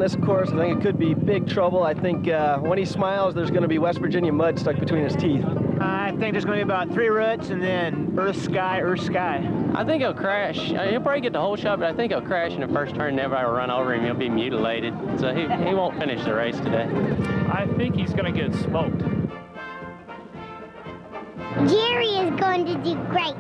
this course. I think it could be big trouble. I think when he smiles, there's going to be West Virginia mud stuck between his teeth. I think there's going to be about 3 ruts and then earth, sky, earth, sky. I think he'll crash. He'll probably get the whole shot, but I think he'll crash in the first turn and everybody will run over him. He'll be mutilated. So he won't finish the race today. I think he's going to get smoked. Jerry is going to do great.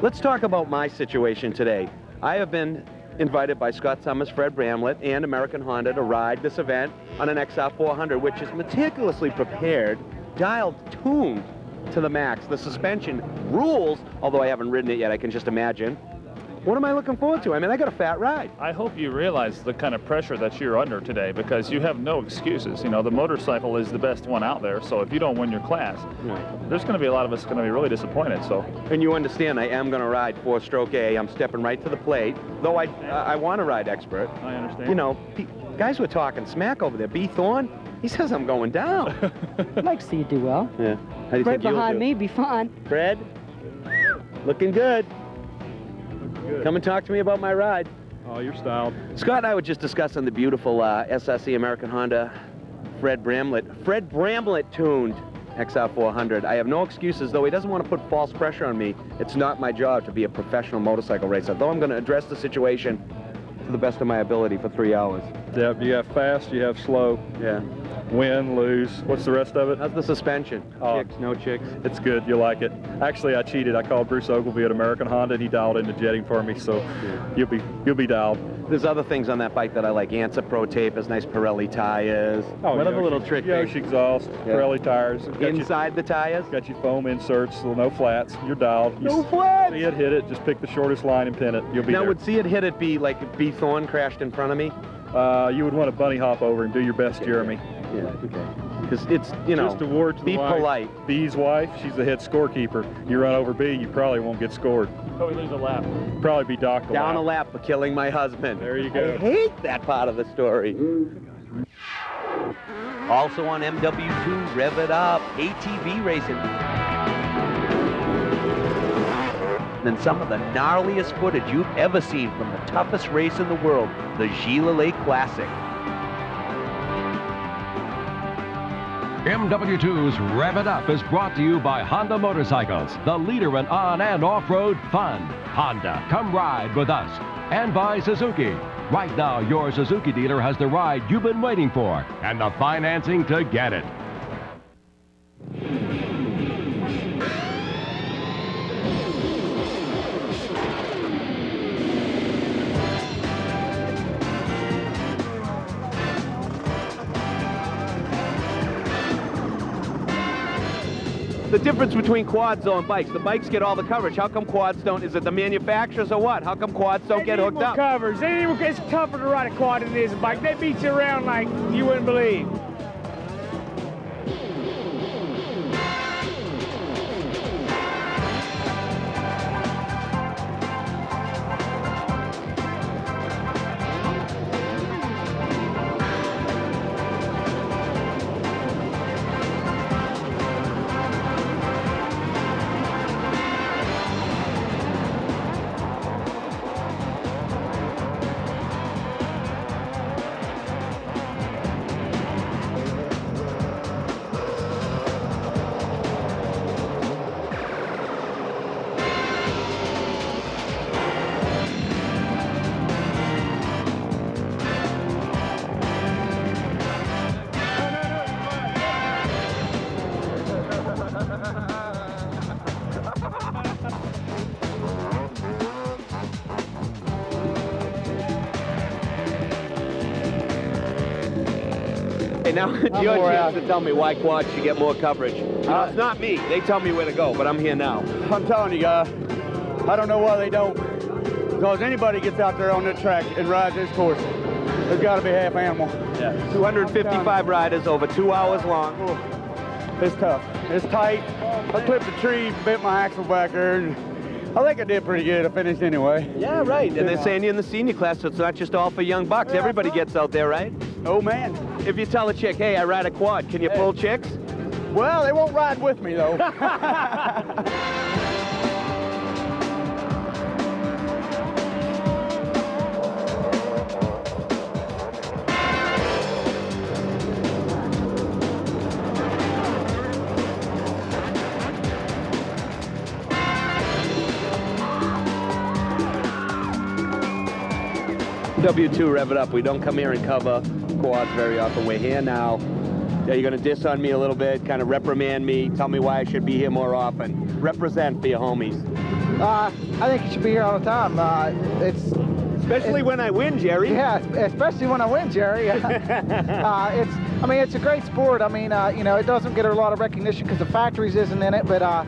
Let's talk about my situation today. I have been invited by Scott Summers, Fred Bramblet, and American Honda to ride this event on an XR200, which is meticulously prepared, dialed, tuned to the max. The suspension rules, although I haven't ridden it yet, I can just imagine. What am I looking forward to? I mean, I got a fat ride. I hope you realize the kind of pressure that you're under today, because you have no excuses. You know, the motorcycle is the best one out there, so if you don't win your class, there's going to be a lot of us going to be really disappointed. So. And you understand, I am going to ride 4-stroke A. I'm stepping right to the plate, though I want to ride expert. I understand. You know, guys were talking smack over there. B. Thorne, he says I'm going down. I'd like to see you do well. Yeah. How do you right think you'll behind do? me, be fun. Fred, looking good. Come and talk to me about my ride. Oh, you're styled. Scott and I were just discussing the beautiful SRC American Honda Fred Bramblet tuned XR400. I have no excuses, though he doesn't want to put false pressure on me. It's not my job to be a professional motorcycle racer, though I'm going to address the situation to the best of my ability for 3 hours. Yeah, you have fast, you have slow. Yeah. Win, lose. What's the rest of it? How's the suspension? Oh. Chicks, no chicks? It's good. You like it. Actually, I cheated. I called Bruce Ogilvy at American Honda, and he dialed into jetting for me. So you'll be dialed. There's other things on that bike that I like. ANSA Pro tape has nice Pirelli tires. Oh, what other little trick? Yoshi exhaust, Pirelli tires. Inside the tires? Got your foam inserts, so no flats. You're dialed. No flats. See it, hit it. Just pick the shortest line and pin it. You'll be now, there. would see it hit it be like if B. Thorne crashed in front of me? You would want to bunny hop over and do your best, Jeremy. Yeah. Okay. Because it's, you know, just a word to be the wife. polite. B's wife, she's the head scorekeeper. You run over B, you probably won't get scored. Probably lose a lap. Probably be docked a lap. Down a lap for killing my husband. There you go. I hate that part of the story. Also on MW2, Rev It Up, ATV racing. And some of the gnarliest footage you've ever seen from the toughest race in the world, the Gila Lake Classic. MW2's Rev It Up is brought to you by Honda Motorcycles, the leader in on- and off-road fun. Honda, come ride with us. And by Suzuki. Right now, your Suzuki dealer has the ride you've been waiting for and the financing to get it. The difference between quads, though, and bikes. The bikes get all the coverage. How come quads don't? Is it the manufacturers or what? How come quads don't get hooked up? Covers. It's tougher to ride a quad than it is a bike. They beat you around like you wouldn't believe. Hey, now it's your chance to tell me why quads should get more coverage. It's not me. They tell me where to go, but I'm here now. I'm telling you, guys, I don't know why they don't. Because anybody gets out there on the track and rides this course, There's got to be half animal. Yeah. 255 riders over 2 hours long. It's tough. It's tight. I clipped a tree, bent my axle back there, and I think I did pretty good. I finished anyway. Yeah, right. And they're saying you're in the senior class, so it's not just all for young bucks. Yeah, everybody right. gets out there, right? Oh, man. If you tell a chick, hey, I ride a quad, can you pull chicks? Well, they won't ride with me, though. MW2, rev it up. We don't come here and cover quads very often. We're here now. You're going to diss on me a little bit, kind of reprimand me, tell me why I should be here more often. Represent for your homies. I think you should be here all the time. Especially when I win, Jerry. Yeah, especially when I win, Jerry. I mean, it's a great sport. I mean, you know, it doesn't get a lot of recognition because the Factories isn't in it, but I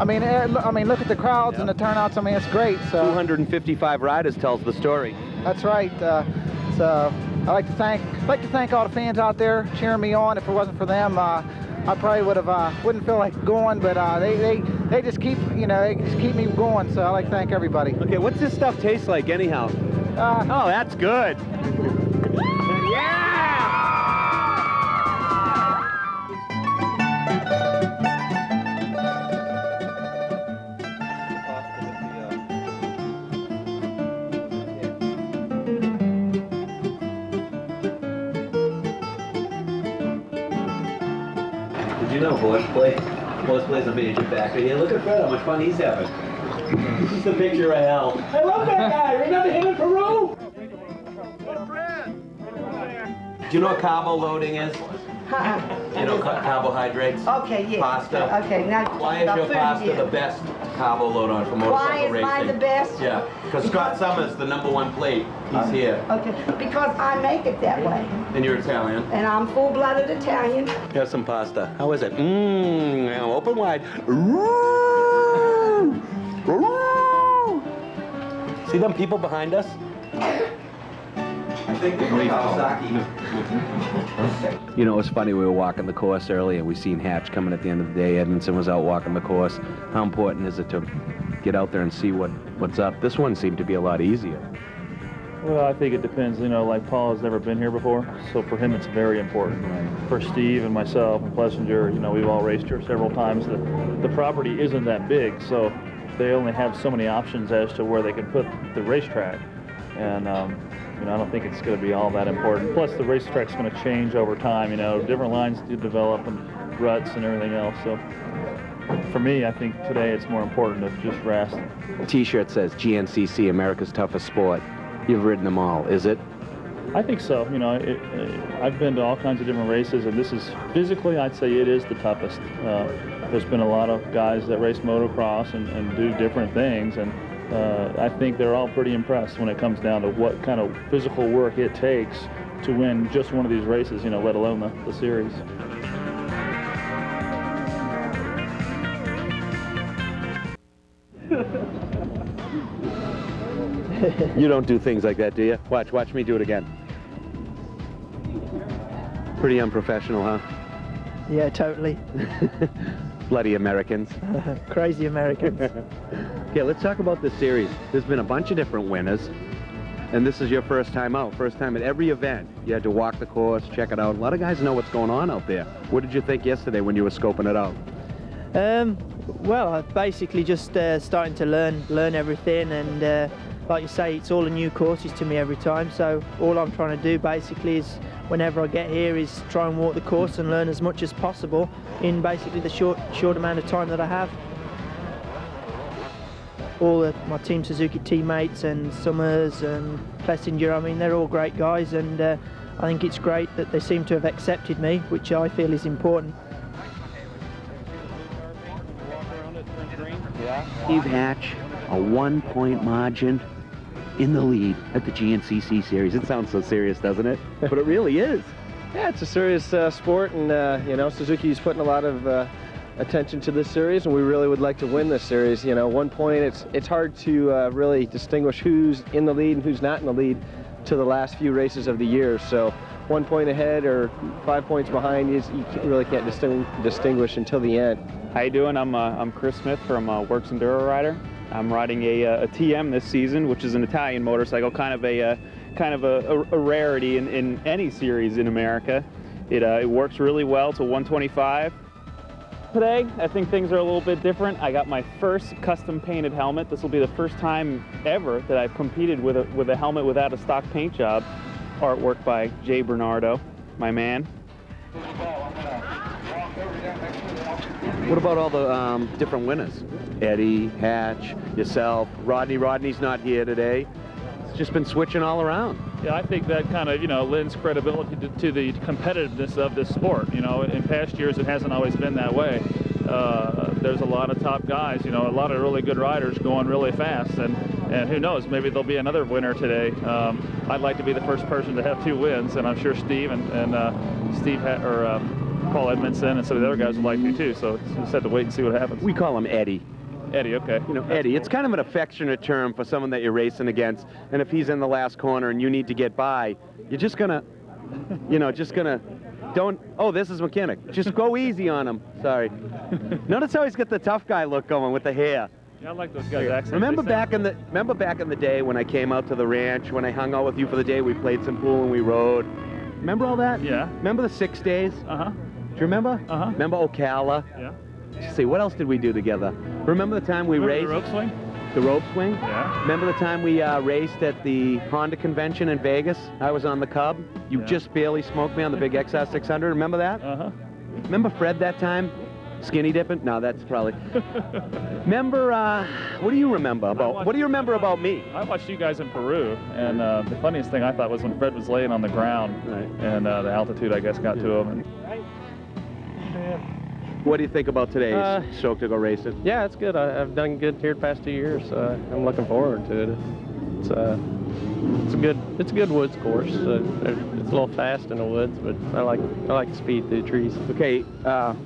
mean, look at the crowds and the turnouts. I mean, it's great. So 255 riders tells the story. that's right. So I'd like to thank all the fans out there cheering me on. If it wasn't for them, I probably wouldn't feel like going. But they just keep, you know, they just keep me going. So I like to thank everybody. Okay, what's this stuff taste like anyhow? Oh, that's good. Did you know Horse plays a major factor here? Look at Fred, how much fun he's having. This is the picture of hell. I love that guy. Remember him in Peru? Do you know what carbo loading is? You know, carbohydrates? Okay, yes. Pasta. Okay, now Why is your pasta the best carbo load on for motorcycle Why is racing? mine the best? Yeah, because Scott Summers, the #1 plate, he's here. Okay, because I make it that way. And you're Italian. And I'm full-blooded Italian. Here's some pasta. How is it? Mmm, open wide. See them people behind us? I think they're going Kawasaki. You know, it was funny, we were walking the course earlier. We seen Hatch coming at the end of the day. Edmondson was out walking the course. How important is it to get out there and see what's up? This one seemed to be a lot easier. Well, I think it depends. You know, like Paul has never been here before, so for him it's very important. For Steve and myself and Plessinger, you know, we've all raced here several times. The property isn't that big, so they only have so many options as to where they can put the racetrack. And you know, I don't think it's going to be all that important. Plus, the racetrack's going to change over time. You know, different lines do develop and ruts and everything else. So, for me, I think today it's more important to just rest. T-shirt says GNCC, America's toughest sport. You've ridden them all, is it? I think so. You know, I've been to all kinds of different races, and this is physically, I'd say it is the toughest. There's been a lot of guys that race motocross and do different things, and I think they're all pretty impressed when it comes down to what kind of physical work it takes to win just one of these races, you know, let alone the series. You don't do things like that, do you? Watch me do it again. Pretty unprofessional, huh? Yeah, totally. Bloody Americans. Crazy Americans. Okay, let's talk about this series. There's been a bunch of different winners, and this is your first time out. First time at every event. You had to walk the course, check it out. A lot of guys know what's going on out there. What did you think yesterday when you were scoping it out? Well, I basically just starting to learn everything, and like you say, it's all a new courses to me every time. So all I'm trying to do basically is, whenever I get here, is try and walk the course and learn as much as possible in basically the short amount of time that I have. All my Team Suzuki teammates and Summers and Plessinger, I mean, they're all great guys, and I think it's great that they seem to have accepted me, which I feel is important. Steve Hatch, a 1-point margin in the lead at the GNCC series. It sounds so serious, doesn't it? But it really is. Yeah, it's a serious sport, and you know, Suzuki's putting a lot of attention to this series, and we really would like to win this series. You know, 1 point, it's hard to really distinguish who's in the lead and who's not in the lead. to the last few races of the year. So 1 point ahead or 5 points behind, you really can't distinguish until the end. How you doing? I'm Chris Smith from Works Enduro Rider. I'm riding a TM this season, which is an Italian motorcycle, kind of a rarity in any series in America. It works really well to 125. Today, I think things are a little bit different. I got my first custom painted helmet. This will be the first time ever that I've competed with a helmet without a stock paint job. Artwork by Jay Bernardo, my man. What about all the different winners? Eddie, Hatch, yourself, Rodney. Rodney's not here today. It's just been switching all around. Yeah, I think that kind of, lends credibility to the competitiveness of this sport. In past years, it hasn't always been that way. There's a lot of top guys, a lot of really good riders going really fast, and who knows, maybe there'll be another winner today. I'd like to be the first person to have 2 wins, and I'm sure Steve and Paul Edmondson and some of the other guys would like to too, so just have to wait and see what happens. We call him Eddie. Eddie, okay. Eddie, it's kind of an affectionate term for someone that you're racing against, and if he's in the last corner and you need to get by, you're just gonna, this is mechanic. Just go easy on him. Sorry. Notice how he's got the tough guy look going with the hair. Yeah, I like those guys' accents. Remember back in the day when I came out to the ranch, when I hung out with you for the day, we played some pool and we rode. Remember all that? Yeah. Remember the 6 days? Uh-huh. Do you remember? Uh-huh. Remember Ocala? Yeah. Let's see, what else did we do together? Remember the time we raced? The rope swing? The rope swing? Yeah. Remember the time we raced at the Honda convention in Vegas? I was on the Cub. You just barely smoked me on the big XR200. Remember that? Uh-huh. Remember Fred that time? Skinny dipping? No, that's probably... Remember, what do you remember about me? I watched you guys in Peru, and the funniest thing I thought was when Fred was laying on the ground, and the altitude, I guess, got to him. And... What do you think about today's stroke to go racing? Yeah, it's good. I've done good here the past 2 years, so I'm looking forward to it. It's a good woods course. It's a little fast in the woods, but I like the speed through the trees. Okay,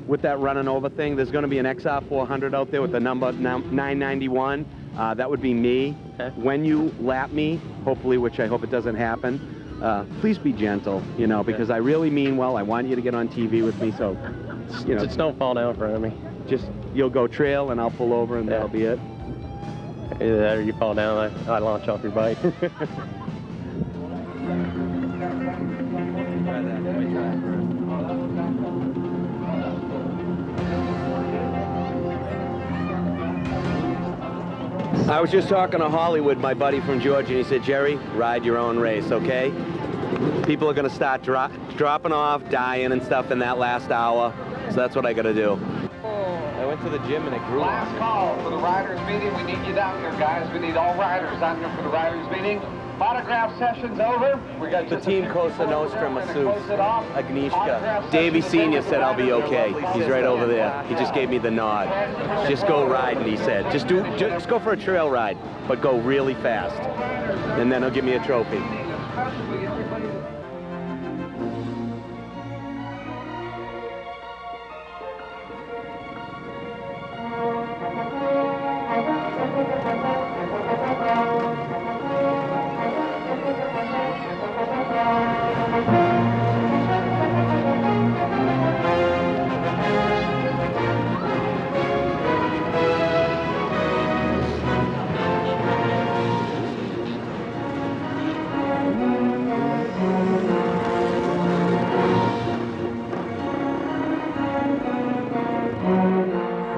with that running over thing, there's going to be an XR400 out there with the number 991. That would be me. Okay. When you lap me, hopefully, which I hope it doesn't happen, please be gentle, because I really mean well. I want you to get on TV with me, so, Just don't fall down in front of me. Just, you'll go trail and I'll pull over and that'll be it. Either that or you fall down, I launch off your bike. I was just talking to Hollywood, my buddy from Georgia, and he said, Jerry, ride your own race, okay? People are going to start dropping off, dying and stuff in that last hour, so that's what I got to do. I went to the gym and it grew. Last call for the riders meeting. We need you down here, guys. We need all riders down here for the riders meeting. Autograph session's over. We got the team Cosa Nostra, Masus, Agnieszka. Davey Sr. said I'll be okay. He's right over there. He just gave me the nod. Just go riding, he said. Just go for a trail ride, but go really fast. And then he'll give me a trophy.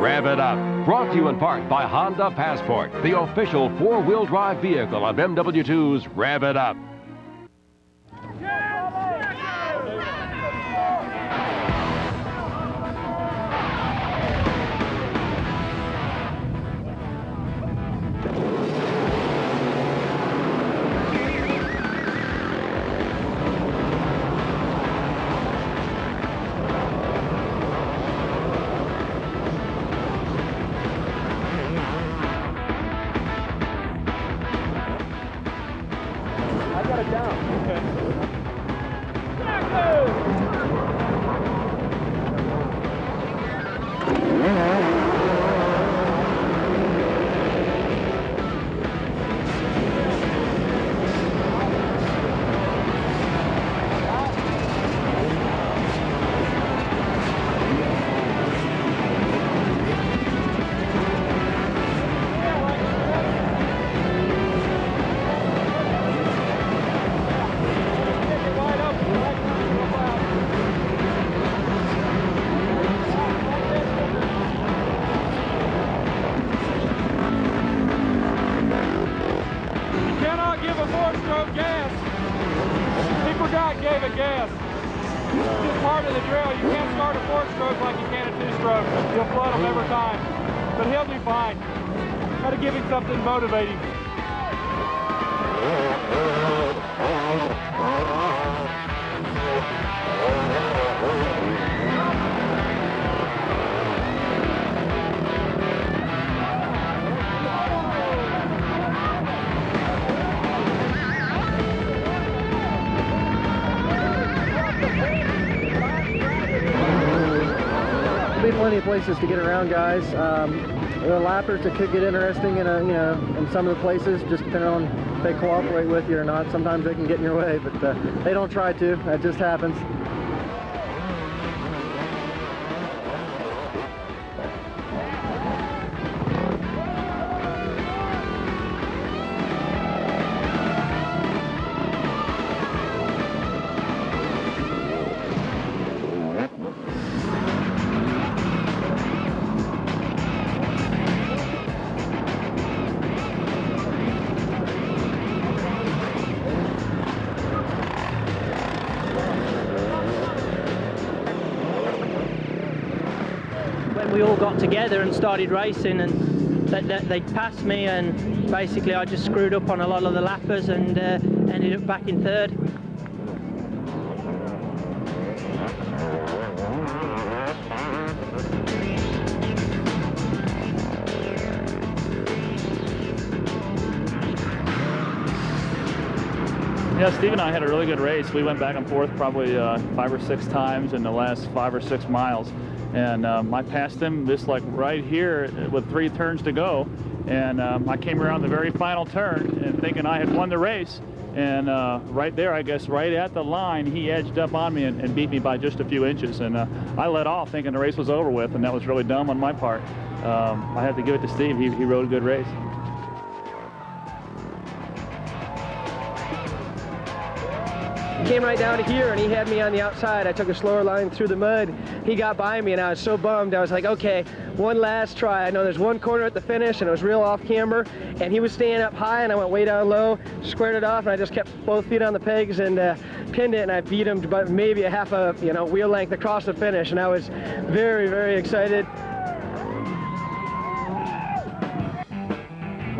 Rev It Up, brought to you in part by Honda Passport, the official four-wheel drive vehicle of MW2's Rev It Up. a 4-stroke gas. He forgot and gave it gas. It's just part of the drill. You can't start a 4-stroke like you can a 2-stroke. You'll flood them every time. But he'll be fine. Got to give him something motivating. There'll be plenty of places to get around, guys. There are lappers that could get interesting in in some of the places, just depending on if they cooperate with you or not. Sometimes they can get in your way, but they don't try to. That just happens. We all got together and started racing, and they passed me, and basically I just screwed up on a lot of the lappers and ended up back in third. Yeah, Steve and I had a really good race. We went back and forth probably 5 or 6 times in the last 5 or 6 miles. And I passed him just like right here with 3 turns to go. And I came around the very final turn and thinking I had won the race. And right there, I guess, right at the line, he edged up on me and beat me by just a few inches. And I let off thinking the race was over with, and that was really dumb on my part. I have to give it to Steve. He rode a good race. Came right down to here and he had me on the outside. I took a slower line through the mud. He got by me and I was so bummed. I was like, okay, one last try. I know there's one corner at the finish and it was real off camber, and he was staying up high and I went way down low, squared it off, and I just kept both feet on the pegs and pinned it, and I beat him but maybe a half a wheel length across the finish, and I was very, very excited.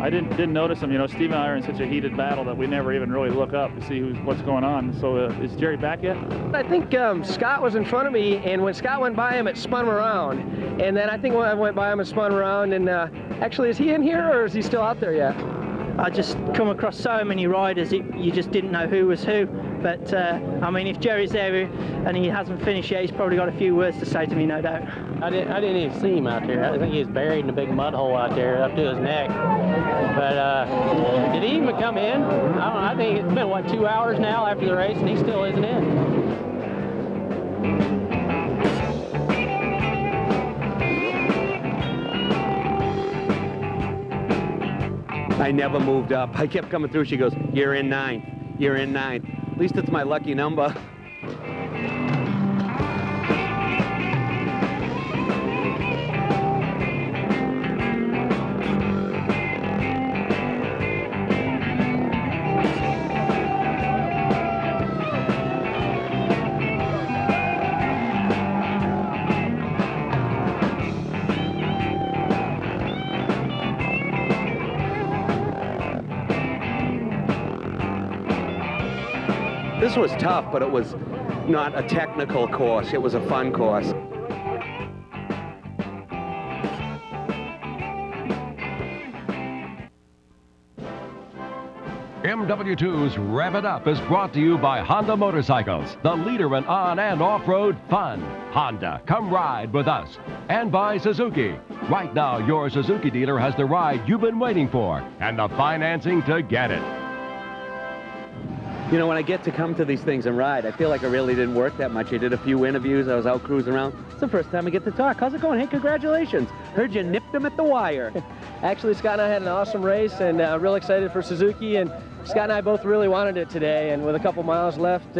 I didn't notice him. Steve and I are in such a heated battle that we never even really look up to see what's going on. So is Jerry back yet? I think Scott was in front of me, and when Scott went by him, it spun around. And then I think when I went by him, it spun around. And actually, is he in here, or is he still out there yet? I just come across so many riders, you just didn't know who was who. But I mean, if Jerry's there and he hasn't finished yet, he's probably got a few words to say to me, no doubt. I didn't even see him out there. I think he was buried in a big mud hole out there up to his neck. But did he even come in? I don't know. I think it's been, what, 2 hours now after the race, and he still isn't in. I never moved up. I kept coming through. She goes, "You're in 9th. You're in 9th. At least it's my lucky number." This was tough, but it was not a technical course. It was a fun course. MW2's Rev It Up is brought to you by Honda Motorcycles, the leader in on and off-road fun. Honda, come ride with us. And by Suzuki. Right now, your Suzuki dealer has the ride you've been waiting for and the financing to get it. You know, when I get to come to these things and ride, I feel like I really didn't work that much. I did a few interviews. I was out cruising around. It's the first time I get to talk. How's it going? Hey, congratulations. Heard you nipped them at the wire. Actually, Scott and I had an awesome race, and real excited for Suzuki. And Scott and I both really wanted it today. And with a couple miles left,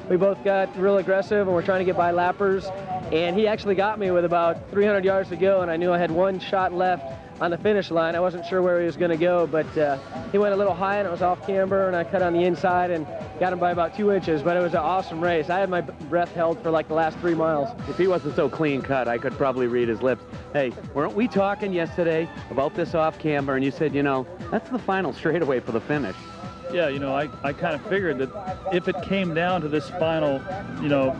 we both got real aggressive, and we're trying to get by lappers. And he actually got me with about 300 yards to go, and I knew I had one shot left on the finish line. I wasn't sure where he was going to go, but he went a little high and it was off camber, and I cut on the inside and got him by about 2 inches, but it was an awesome race. I had my breath held for like the last 3 miles. If he wasn't so clean cut, I could probably read his lips. Hey, weren't we talking yesterday about this off camber, and you said, you know, that's the final straightaway for the finish. Yeah, you know, I kind of figured that if it came down to this final, you know,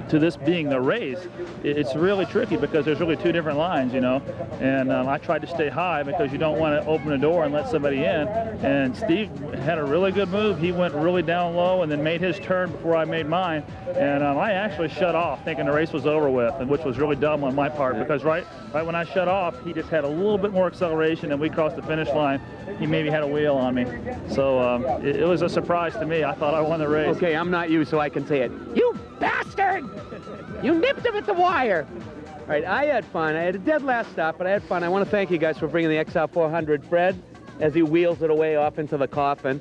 to this being the race, it's really tricky because there's really 2 different lines, you know. And I tried to stay high because you don't want to open the door and let somebody in. And Steve had a really good move. He went really down low and then made his turn before I made mine. And I actually shut off thinking the race was over with, and which was really dumb on my part because right when I shut off, he just had a little bit more acceleration and we crossed the finish line. He maybe had a wheel on me. So it was a surprise to me. I thought I won the race. Okay, I'm not you, so I can say it. You bastard! You nipped him at the wire. All right, I had fun. I had a dead last stop, but I had fun. I want to thank you guys for bringing the XR400. Fred, as he wheels it away off into the coffin.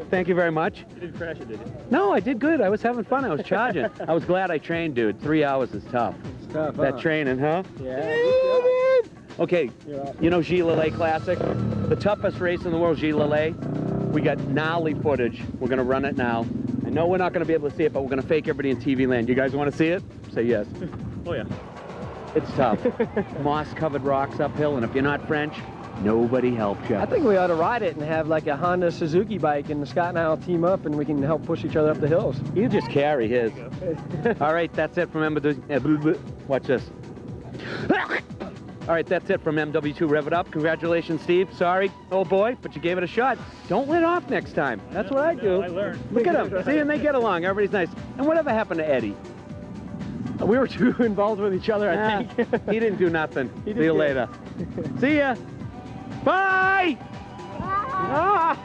Thank you very much. You didn't crash it, did you? No, I did good. I was having fun. I was charging. I was glad I trained, dude. 3 hours is tough. It's tough, That training, huh? Yeah. Okay, you know Gilles Classic? The toughest race in the world, Gilles. We got gnarly footage. We're going to run it now. I know we're not going to be able to see it, but we're going to fake everybody in TV land. You guys want to see it? Say yes. Oh, yeah. It's tough. Moss-covered rocks uphill, and if you're not French, nobody helps you. I think we ought to ride it and have like a Honda Suzuki bike, and Scott and I will team up and we can help push each other up the hills. You just carry his. All right, that's it from MW2. Watch this. All right, that's it from MW2. Rev it up. Congratulations, Steve. Sorry, old boy, but you gave it a shot. Don't let off next time. That's what I do. I learned. Look at them. See, and they get along. Everybody's nice. And whatever happened to Eddie? We were too involved with each other, I think. He didn't do nothing. He did See you good. later. See ya. Bye. Ah.